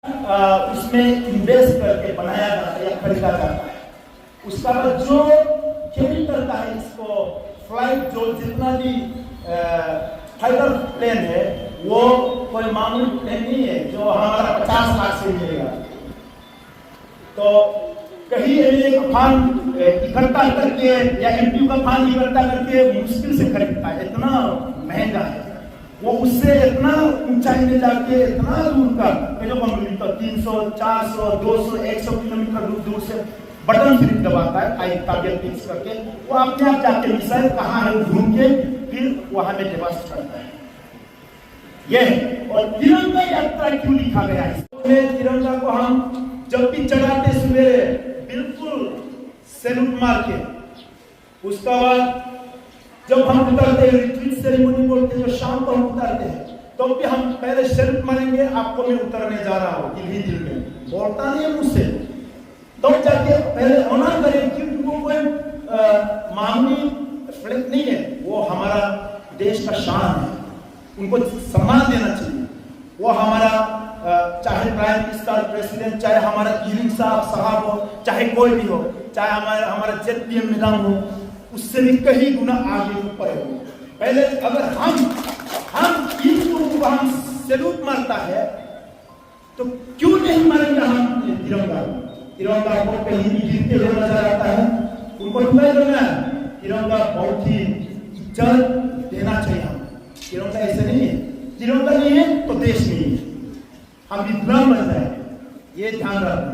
उसमें इन्वेस्ट करके बनाया जाता है या खरीदा जाता है। उसका बाद जो कैरी करता है इसको फ्लाइट, जो जितना भी फाइटर प्लेन है वो कोई मामूली प्लेन नहीं है जो हमारा 50 लाख से मिलेगा। तो कहीं एक फंड इकट्ठा करके या एमपीयू का फंड इकट्ठा करके मुश्किल से खरीदता है, इतना महंगा है वो, उससे इतना ऊंचाई में जाके इतना दूर का जो तो 300, 400, 200, 100 किलोमीटर दूर से बटन फिर दबाता है टारगेट फिक्स करके, वो अपने आप जाके मिसाइल कहाँ है घूम के फिर वहां में डिवास्ट करता है। ये और तिरंगा यात्रा क्यों लिखा गया है? तिरंगा को हम जब भी चढ़ाते सवेरे बिल्कुल सैल्यूट मार के, उसका बाद जब हम उतरते हैं रिट्रीट सेरेमनी बोलते हैं, जो शाम को हम उतरते हैं तो भी हम पहले सैल्यूट मारेंगे, आपको मैं उतरने जा रहा हूँ, दिल में बोलता नहीं है मुझसे, तो जाके पहले ऑनर करें क्योंकि वो कोई मामूली फ्लैग नहीं है, वो हमारा देश का शान है, उनको सम्मान देना चाहिए। वो हमारा चाहे प्राइम मिनिस्टर, प्रेसिडेंट, चाहे हमारा ईरिंग साहब हो, चाहे कोई भी हो, चाहे हमारा जेपीएम मैडम हो, उससे भी कहीं गुना आगे ऊपर हो। पहले अगर हम इनको हम सैल्यूट मारता है तो क्यों नहीं मारेंगे हम तिरंगा को कहीं भी गिरते हुए नजर आता है, उनको तिरंगा बहुत ही इज्जत देना चाहिए। हम तिरंगा ऐसे नहीं है, तिरंगा नहीं है तो देश नहीं है, हम विद्वान बन जाएंगे, ये ध्यान रखना।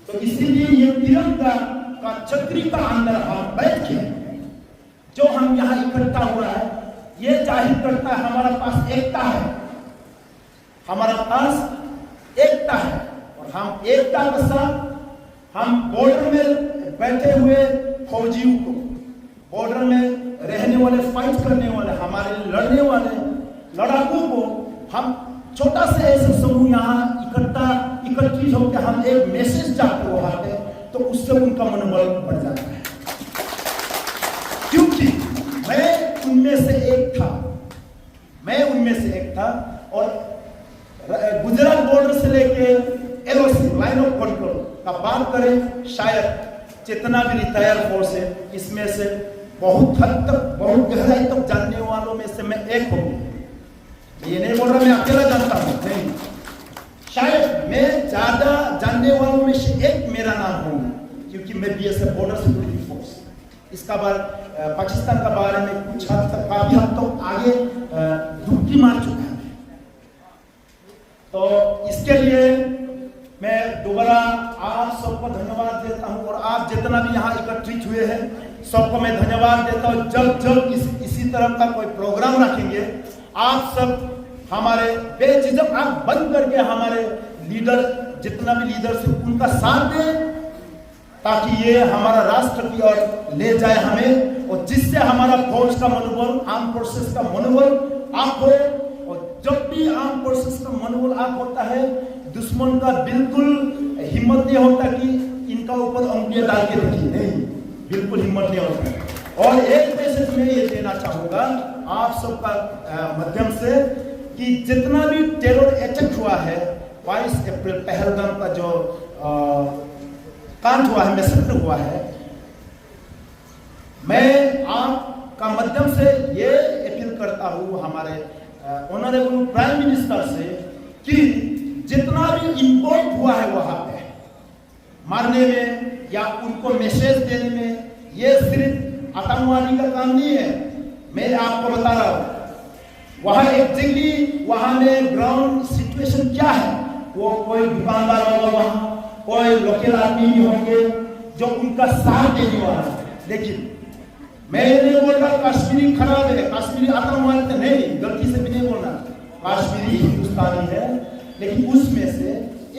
तो इसीलिए ये तिरंगा का छतरी का अंदर हम बैठ के जो हम यहाँ इकट्ठा हुआ है, ये जाहिर करता है हमारा पास एकता है, हमारा पास एकता है। और हम एकता के साथ हम बॉर्डर में बैठे हुए फौजियों को, बॉर्डर में रहने वाले, फाइट करने वाले, हमारे लड़ने वाले लड़ाकों को हम छोटा से ऐसे समूह यहाँ इकट्ठित होकर हम एक मैसेज जाके वहां पे, तो उससे उनका मनोबल बढ़ जाता है। क्योंकि मैं उनमें से एक था और गुजरात बॉर्डर से लेके एलओसी लाइन ऑफ कंट्रोल का बात करें, शायद जितना भी रिटायर फोर्स है इसमें से बहुत हद तक, बहुत गहराई तक जानने वालों में से मैं एक हूँ। ये नहीं बोल रहा मैं अकेला जानता हूँ, नहीं, शायद मैं ज्यादा जानने वालों में से एक मेरा नाम होगा, क्योंकि मैं बीएसएफ बॉर्डर सिक्योरिटी फोर्स, इसका बार पाकिस्तान का बारे में कुछ हद तक, काफी हद तक आगे डुबकी मार चुका है। तो इसके लिए मैं दोबारा आप सबको धन्यवाद देता हूं, और आप जितना भी यहाँ एकत्रित हुए हैं सबको मैं धन्यवाद देता हूं। जब इसी तरह का कोई प्रोग्राम रखेंगे, आप सब हमारे बेझिझक आंख बंद करके हमारे लीडर, जितना भी लीडर से उनका साथ दें, ताकि ये हमारा राष्ट्र की ओर ले जाए हमें, और जिससे हमारा फौज का मनोबल, आर्म फोर्सेस का मनोबल आप हो। और जब भी आर्म फोर्सेस का मनोबल आप होता है, दुश्मन का बिल्कुल हिम्मत नहीं होता कि इनका ऊपर उंगलियां डाल के रखिए, नहीं, बिल्कुल हिम्मत नहीं होता। और एक मैसेज मैं ये देना चाहूंगा आप सबका माध्यम से, कि जितना भी टेरर अटैक हुआ है 22 अप्रैल पहलगाम का जो कांड हुआ है, मैसेक्टर हुआ है, मैं आपका माध्यम से ये अपील करता हूँ हमारे ऑनरेबल प्राइम मिनिस्टर से, कि जितना भी इन्वॉल्व हुआ है वहां पे मारने में या उनको मैसेज देने में, ये सिर्फ आतंकवादी का काम नहीं है। मैं आपको बता रहा हूँ वहां एग्जैक्टली वहां में ग्राउंड सिचुएशन क्या है, वो कोई दुकानदार होगा, वहां कोई लोकल आदमी भी होंगे जो उनका साथ देने वाला है। लेकिन मैं ये नहीं बोल रहा कश्मीरी खराब है, कश्मीरी आतंकवादी नहीं, गलती से भी नहीं बोलना, कश्मीरी हिंदुस्तानी है, लेकिन उसमें से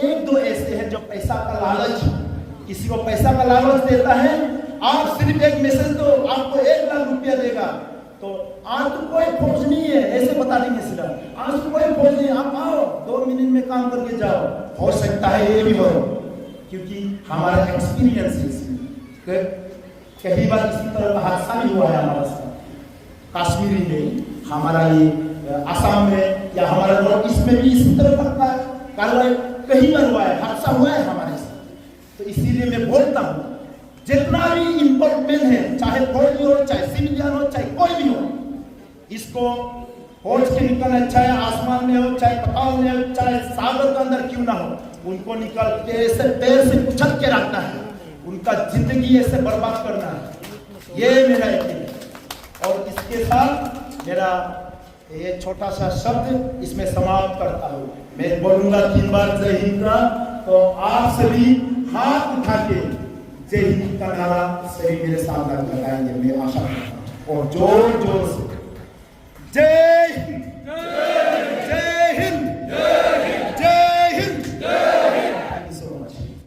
एक दो ऐसे हैं जो पैसा का लालच, किसी को पैसा का लालच देता है, आप सिर्फ एक मैसेज दो, आपको 1 लाख रुपया देगा, तो आज तो कोई फौज नहीं है, ऐसे बता देंगे सीधा, आज तो कोई फौज नहीं, आप आओ 2 मिनट में काम करके जाओ, हो सकता है ये भी हो, क्योंकि हमारा एक्सपीरियंस है इसमें। कई बार इसी तरह का हादसा भी हुआ है हमारे साथ, कश्मीरी में, हमारा ये आसाम में, या हमारा नॉर्थ ईस्ट में भी इसी तरह का कार्रवाई कई बार हुआ है, हादसा हुआ है हमारे साथ। तो इसीलिए मैं बोलता हूँ, जितना भी इम्पोर्टेंट है, चाहे फौजी हो, चाहे सिविलियन हो, चाहे कोई भी हो, इसको फौज के निकलना, चाहे आसमान में हो, चाहे पाताल में हो, चाहे सागर के अंदर क्यों ना हो, उनको निकल के ऐसे पैर से कुचल के रखना है, उनका जिंदगी ऐसे बर्बाद करना है। ये मेरा यकीन है। और इसके साथ मेरा ये छोटा सा शब्द इसमें समाप्त करता हूँ। मैं बोलूंगा 3 बार जय हिंद का, तो आप सभी हाथ उठा के जय हिंद का नारा सभी मेरे साथ लगाएंगे, मैं आशा करता हूँ। और जोर जोर से जय